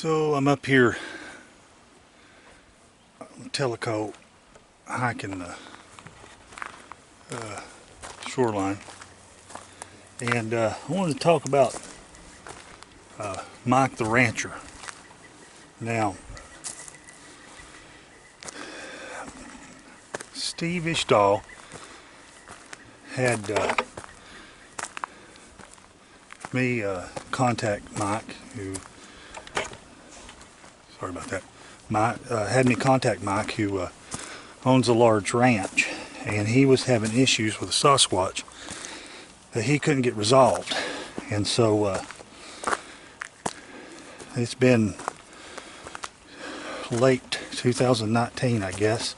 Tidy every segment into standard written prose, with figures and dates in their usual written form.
So I'm up here on Tellico hiking the shoreline, and I wanted to talk about Mike the Rancher. Now, Steve Isdahl had me contact Mike, who, sorry about that, Mike had me contact Mike, who owns a large ranch, and he was having issues with a Sasquatch that he couldn't get resolved. And so it's been late 2019, I guess,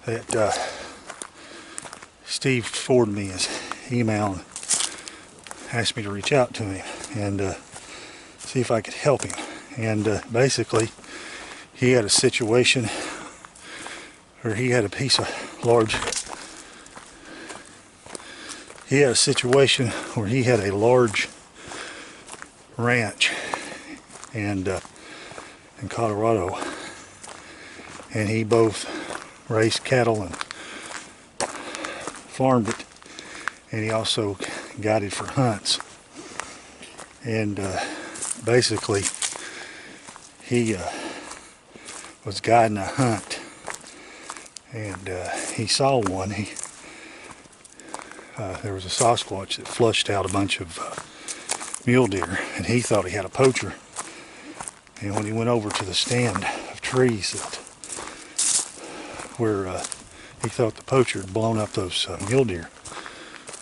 that Steve forwarded me his email and asked me to reach out to him and see if I could help him. And basically, he had a situation, or he had a piece of large, he had a situation where he had a large ranch and in Colorado, and he both raised cattle and farmed it, and he also guided for hunts. And basically he was guiding a hunt, and he saw one. There was a Sasquatch that flushed out a bunch of mule deer, and he thought he had a poacher. And when he went over to the stand of trees where he thought the poacher had blown up those mule deer,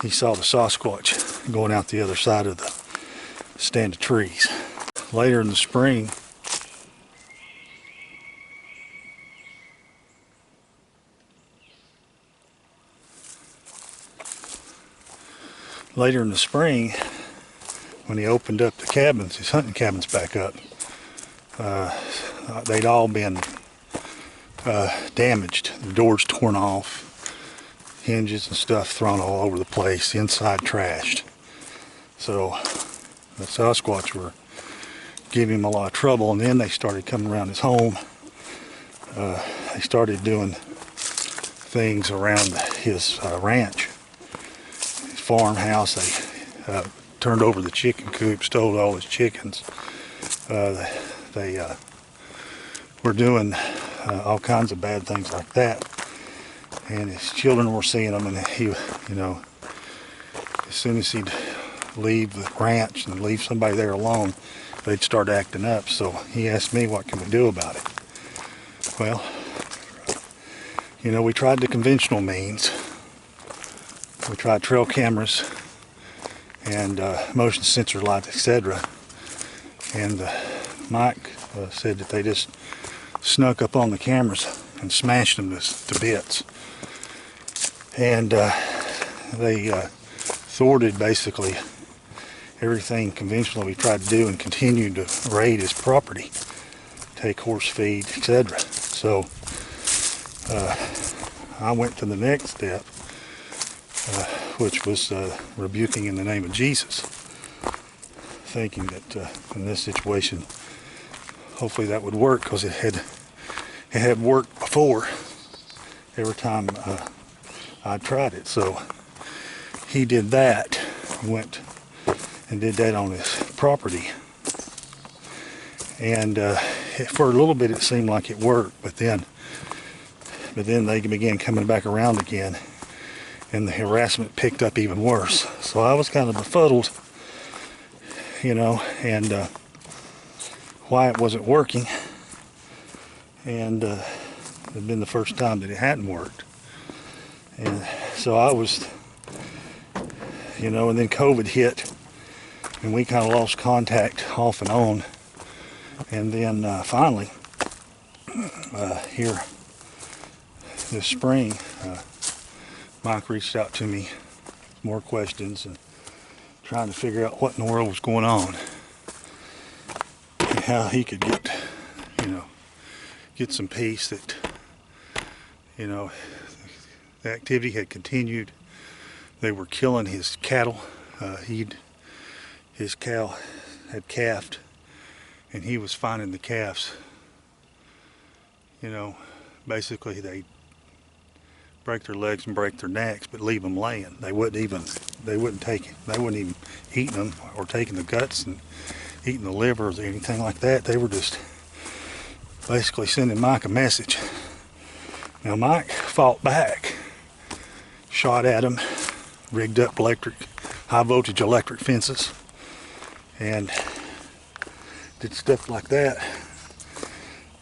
he saw the Sasquatch going out the other side of the stand of trees. Later in the spring, when he opened up the cabins, his hunting cabins back up, they'd all been damaged. The doors torn off, hinges and stuff thrown all over the place, the inside trashed. So the Sasquatch were giving him a lot of trouble, and then they started coming around his home. They started doing things around his ranch, his farmhouse. They turned over the chicken coop, stole all his chickens. They were doing all kinds of bad things like that, and his children were seeing them, and he, as soon as he'd leave the ranch and leave somebody there alone, they'd start acting up. So he asked me, what can we do about it? Well, we tried the conventional means. We tried trail cameras and motion sensor lights, etc. And Mike said that they just snuck up on the cameras and smashed them to bits. And they thwarted basically everything conventional we tried to do, and continued to raid his property, take horse feed, etc. So I went to the next step, which was rebuking in the name of Jesus, thinking that in this situation, hopefully that would work, because it had worked before every time I tried it. So he did that. He went and did that on his property, and for a little bit it seemed like it worked, but then they began coming back around again, and the harassment picked up even worse. So I was kind of befuddled, and why it wasn't working, and it had been the first time that it hadn't worked. And so I was, and then COVID hit, and we kind of lost contact off and on. And then finally, here this spring, Mike reached out to me, more questions, and trying to figure out what in the world was going on, and how he could get some peace. That the activity had continued. They were killing his cattle. His cow had calved, and he was finding the calves. You know, basically they break their legs and break their necks, but leave them laying. They wouldn't even eating them or taking the guts and eating the liver or anything like that. They were just basically sending Mike a message. Now Mike fought back, shot at him, rigged up high voltage electric fences, and did stuff like that.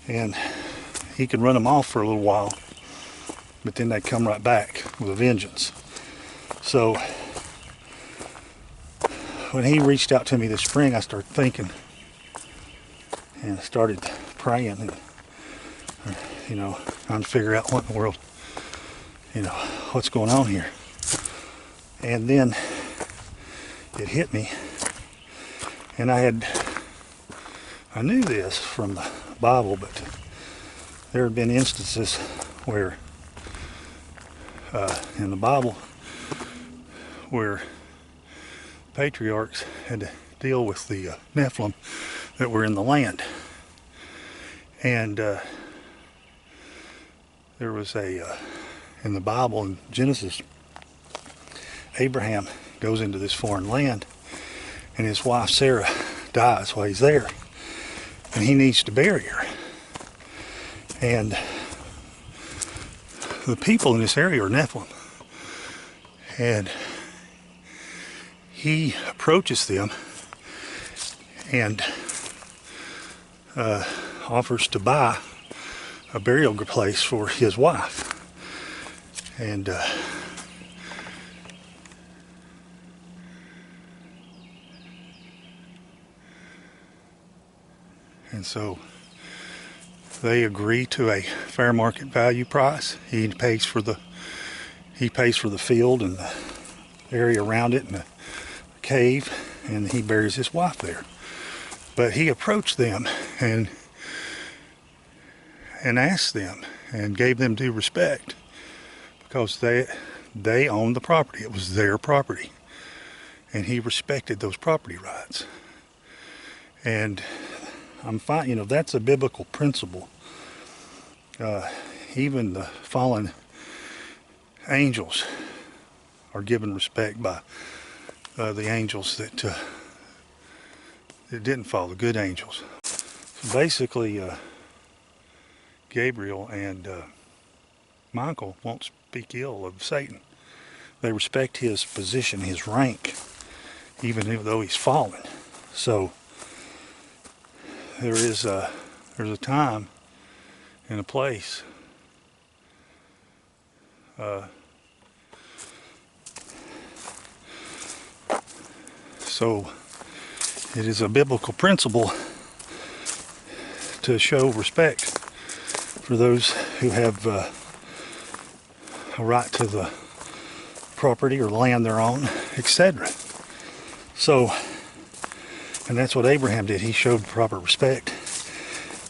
And he could run them off for a little while, but then they'd come right back with a vengeance. So when he reached out to me this spring, I started thinking and started praying and, you know, trying to figure out what in the world, you know, what's going on here. And then it hit me, and I knew this from the Bible, but there had been instances where in the Bible where patriarchs had to deal with the Nephilim that were in the land. And there was in the Bible, in Genesis, Abraham goes into this foreign land, and his wife Sarah dies while he's there, and he needs to bury her. And the people in this area are Nephilim, and he approaches them and offers to buy a burial place for his wife. And so they agree to a fair market value price. He pays for the field and the area around it and the cave, and he buries his wife there. But he approached them and asked them and gave them due respect, because they owned the property. It was their property, and he respected those property rights. And I'm fine, you know, that's a biblical principle. Even the fallen angels are given respect by the angels that didn't fall, the good angels. So basically, Gabriel and Michael won't speak ill of Satan. They respect his position, his rank, even though he's fallen. So there's a time and a place. So it is a biblical principle to show respect for those who have a right to the property or land they're on, etc. So, and that's what Abraham did. He showed proper respect.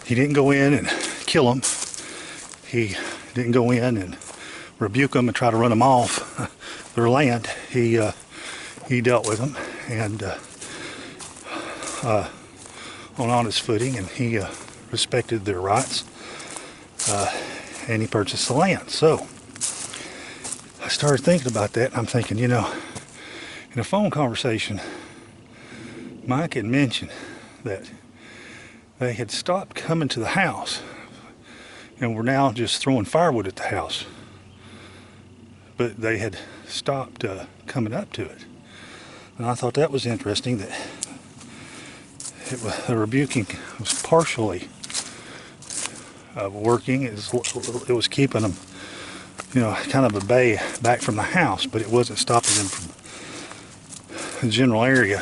He didn't go in and kill them. He didn't go in and rebuke them and try to run them off their land. He dealt with them and on honest footing, and he respected their rights, and he purchased the land. So I started thinking about that, and I'm thinking, you know, in a phone conversation, Mike had mentioned that they had stopped coming to the house and were now just throwing firewood at the house, but they had stopped coming up to it. And I thought that was interesting, that the rebuking was partially working. It was keeping them, you know, kind of at bay back from the house, but it wasn't stopping them from the general area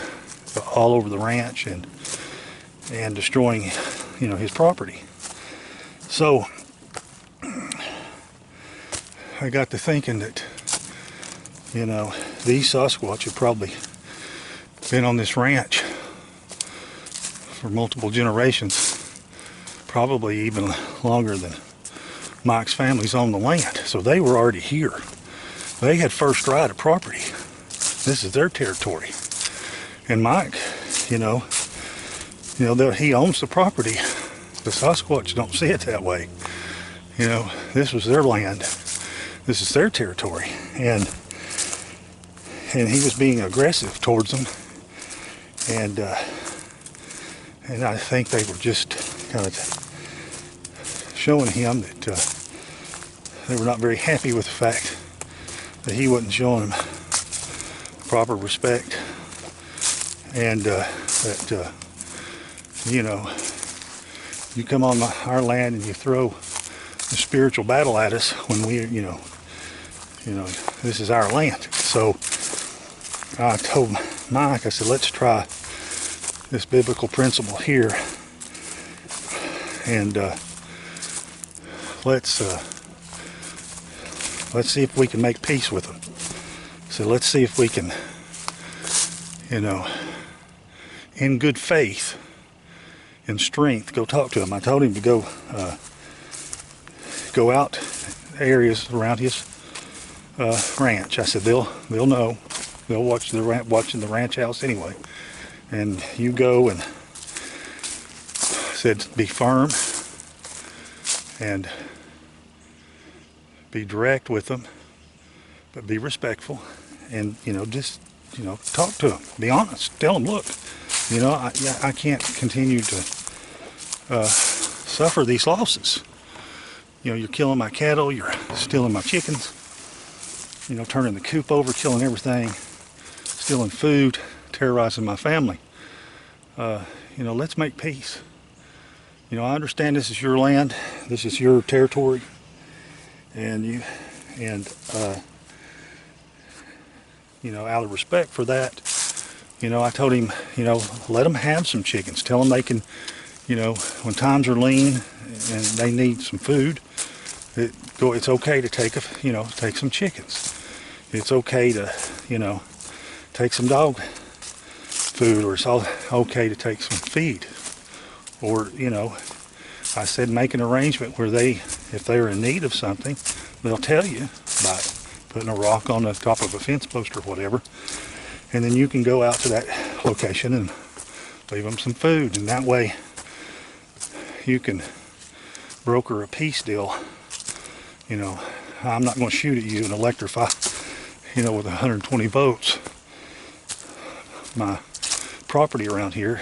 all over the ranch and destroying, you know, his property. So I got to thinking that, you know, these Sasquatch have probably been on this ranch for multiple generations, probably even longer than Mike's family's owned the land. So they were already here. They had first right of property. This is their territory. And Mike, you know, You know, he owns the property. The Sasquatch don't see it that way. You know, this was their land. This is their territory. And he was being aggressive towards them. And I think they were just kind of showing him that they were not very happy with the fact that he wasn't showing them proper respect. And that, you know, you come on our land and you throw a spiritual battle at us when we, you know, this is our land. So I told Mike, I said, let's try this biblical principle here, and let's see if we can make peace with them. So let's see if we can, you know, in good faith, in strength, go talk to him. I told him to go out areas around his ranch. I said they'll know, they'll watching the ranch house anyway. And you go, and said be firm and be direct with them, but be respectful, and you know, just, you know, talk to them, be honest, tell them, look, you know, I can't continue to suffer these losses. You know, you're killing my cattle, you're stealing my chickens, you know, turning the coop over, killing everything, stealing food, terrorizing my family. You know, let's make peace. You know, I understand this is your land, this is your territory, and you know, out of respect for that, you know, I told him, you know, let them have some chickens. Tell them they can, you know, when times are lean and they need some food, it's okay to take take some chickens. It's okay to, you know, take some dog food, or it's all okay to take some feed. Or, you know, I said make an arrangement where if they're in need of something, they'll tell you by putting a rock on the top of a fence post or whatever, and then you can go out to that location and leave them some food, and that way you can broker a peace deal. You know, I'm not going to shoot at you and electrify, you know, with 120 volts my property around here.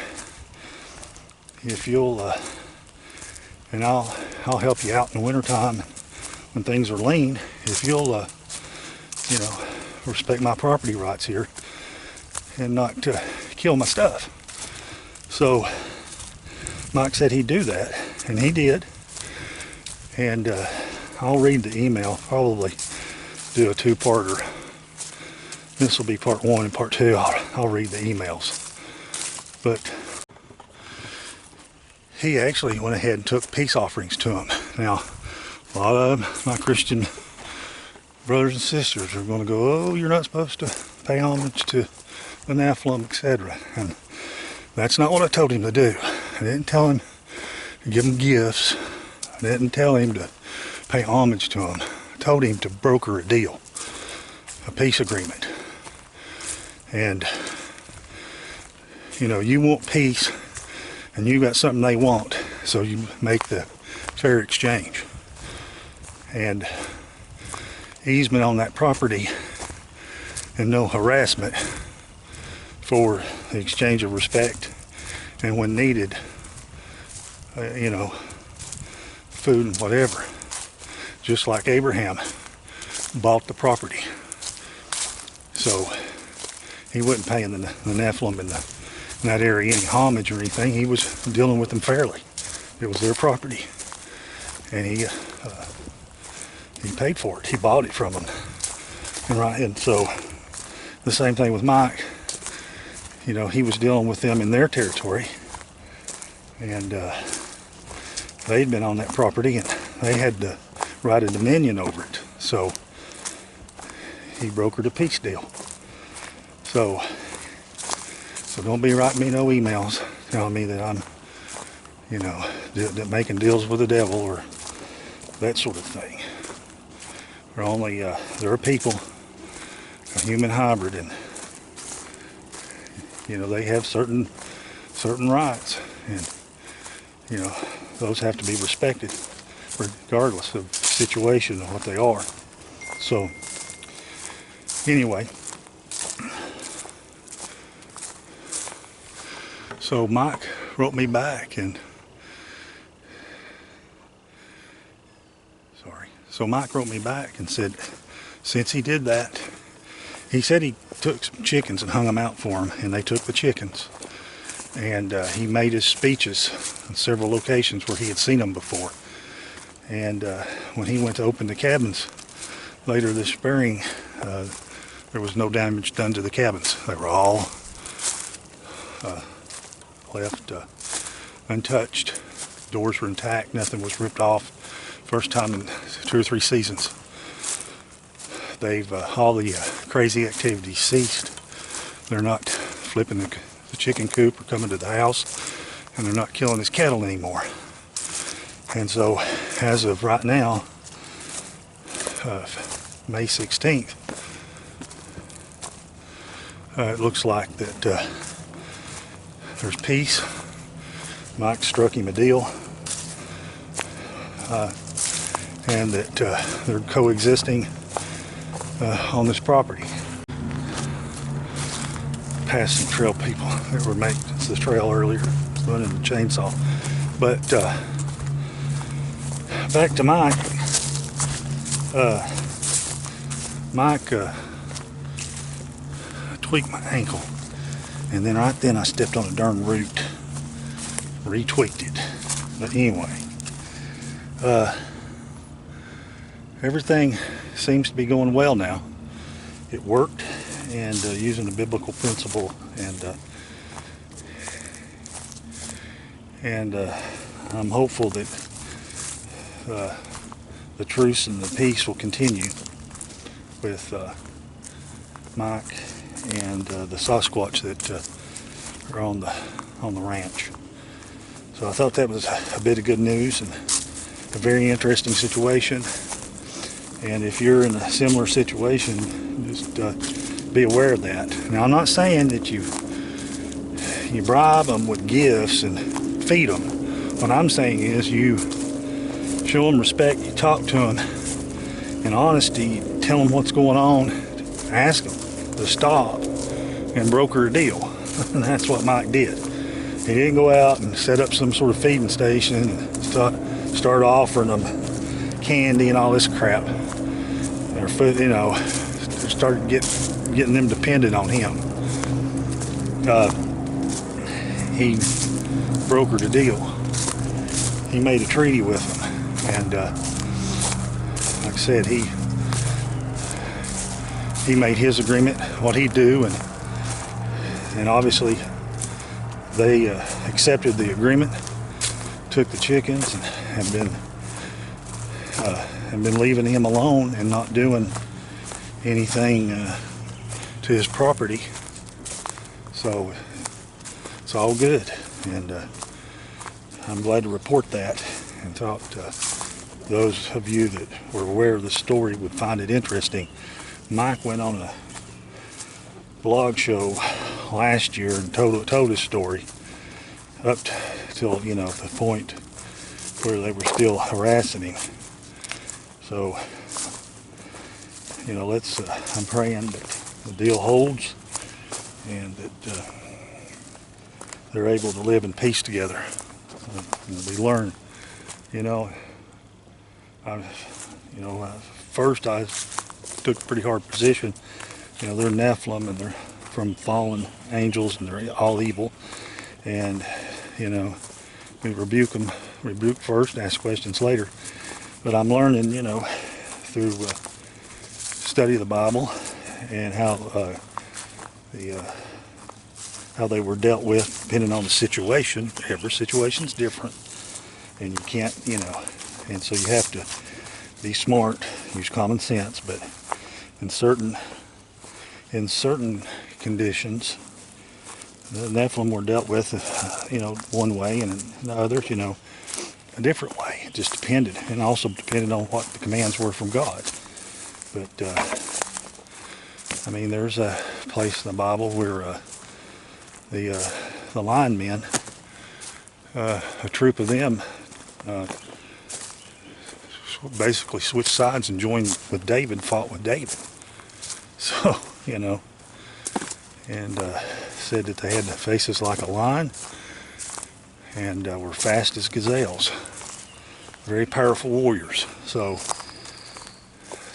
If you'll and I'll help you out in the wintertime when things are lean, if you'll you know, respect my property rights here and not kill my stuff. So Mike said he'd do that, and he did. And I'll read the email, probably do a two-parter. This will be part 1 and part 2. I'll read the emails. But he actually went ahead and took peace offerings to him. Now, a lot of my Christian brothers and sisters are going to go, oh, you're not supposed to pay homage to the Nephilim, etc. And that's not what I told him to do. I didn't tell him to give him gifts. I didn't tell him to pay homage to him. I told him to broker a deal, a peace agreement. And, you know, you want peace, and you got something they want, so you make the fair exchange. And easement on that property and no harassment for the exchange of respect, and when needed, you know, food and whatever, just like Abraham bought the property. So he wasn't paying the Nephilim in that area any homage or anything. He was dealing with them fairly. It was their property, and he paid for it. He bought it from them. And so the same thing with Mike. You know, he was dealing with them in their territory, and they'd been on that property, and they had the right of dominion over it. So he brokered a peace deal. So don't be writing me no emails telling me that I'm, you know, making deals with the devil or that sort of thing. They're only, they're a people, a human hybrid, and, you know, they have certain rights. and you know, those have to be respected regardless of the situation and what they are. So anyway, so Mike wrote me back and said since he did that, he said he took some chickens and hung them out for him, and they took the chickens, and he made his speeches in several locations where he had seen them before. And when he went to open the cabins later this spring, there was no damage done to the cabins. They were all left untouched. Doors were intact, nothing was ripped off. First time in 2 or 3 seasons. They've all the crazy activity ceased. They're not flipping the chicken coop or coming to the house, and they're not killing his cattle anymore. And so, as of right now, May 16th, it looks like that there's peace. Mike struck him a deal, and that they're coexisting on this property. Passed some trail people that were making the trail earlier, running the chainsaw. But back to Mike. Mike tweaked my ankle, and then right then I stepped on a darn root, retweaked it. But anyway, everything seems to be going well now. It worked, and using the biblical principle, and I'm hopeful that the truce and the peace will continue with Mike and the Sasquatch that are on the ranch. So I thought that was a bit of good news and a very interesting situation. And if you're in a similar situation, just be aware of that. Now, I'm not saying that you bribe them with gifts and feed them. What I'm saying is you show them respect, you talk to them in honesty, you tell them what's going on, ask them to stop and broker a deal. And that's what Mike did. He didn't go out and set up some sort of feeding station and start offering them candy and all this crap. Or food, you know, start getting them dependent on him. He brokered a deal. He made a treaty with them, and like I said, he made his agreement, what he'd do, and obviously they accepted the agreement, took the chickens, and have been leaving him alone and not doing anything to his property. So it's all good, and I'm glad to report that, and thought those of you that were aware of the story would find it interesting. Mike went on a blog show last year and told his story up till, you know, the point where they were still harassing him. So, you know, I'm praying that the deal holds and that they're able to live in peace together. We learn, you know, first I took a pretty hard position. You know, they're Nephilim and they're from fallen angels and they're all evil. And, you know, we rebuke first, ask questions later. But I'm learning, you know, through study of the Bible and how they were dealt with depending on the situation. Every situation's different, and you can't, you know, and so you have to be smart, use common sense. But in certain conditions, the Nephilim were dealt with, you know, one way, and in others, you know, a different way. It just depended, and also depended on what the commands were from God. But I mean, there's a place in the Bible where the linemen a troop of them basically switched sides and joined with David, fought with David. So, you know, and said that they had faces like a lion and were fast as gazelles. Very powerful warriors. So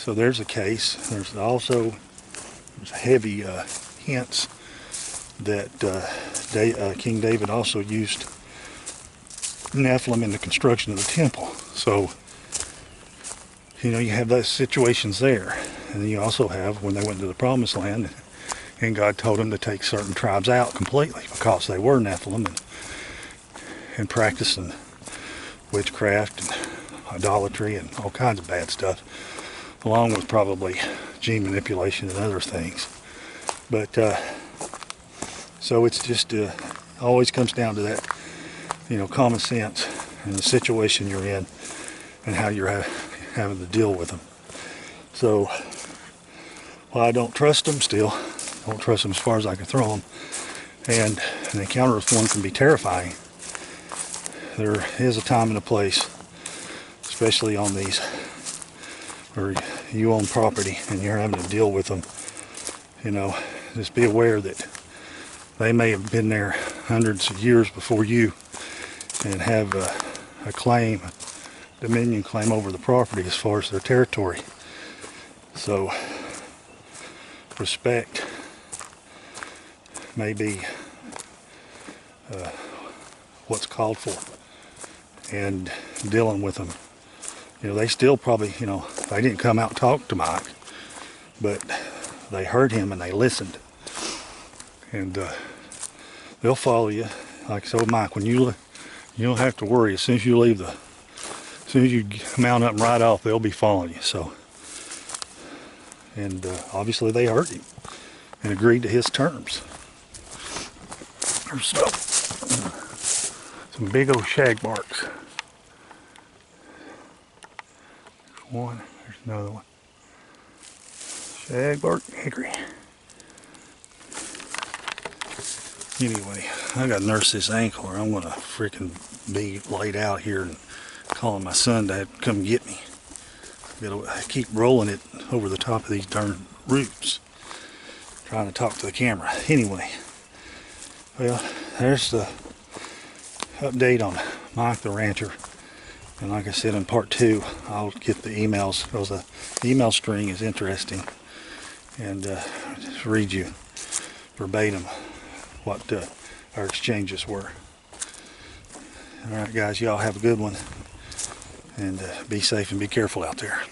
there's a case. There's also heavy hints that King David also used Nephilim in the construction of the temple. So, you know, you have those situations there. And then you also have when they went to the Promised Land and God told them to take certain tribes out completely because they were Nephilim and practicing witchcraft and idolatry and all kinds of bad stuff, along with probably gene manipulation and other things. But so it's just always comes down to that, you know, common sense and the situation you're in and how you're having to deal with them. So while I don't trust them, still don't trust them as far as I can throw them, and an encounter with one can be terrifying. There is a time and a place, especially on these where you own property and you're having to deal with them. You know, just be aware that they may have been there hundreds of years before you and have a claim, a dominion claim over the property as far as their territory. So respect may be what's called for, and dealing with them. You know, they still probably, you know, they didn't come out and talk to Mike, but they heard him and they listened. And they'll follow you. Like I told Mike, when you don't have to worry. As soon as you leave as soon as you mount up and ride off, they'll be following you. So, and obviously they heard him and agreed to his terms. So, some big old shag barks. There's one, there's another one. Shagbark hickory. Anyway, I gotta nurse this ankle or I'm gonna freaking be laid out here and calling my son to come get me. I keep rolling it over the top of these darn roots, trying to talk to the camera. Anyway, well, there's the update on Mike the Rancher. And like I said, in part 2, I'll get the emails, because the email string is interesting, and just read you verbatim what our exchanges were. Alright guys, y'all have a good one, and be safe and be careful out there.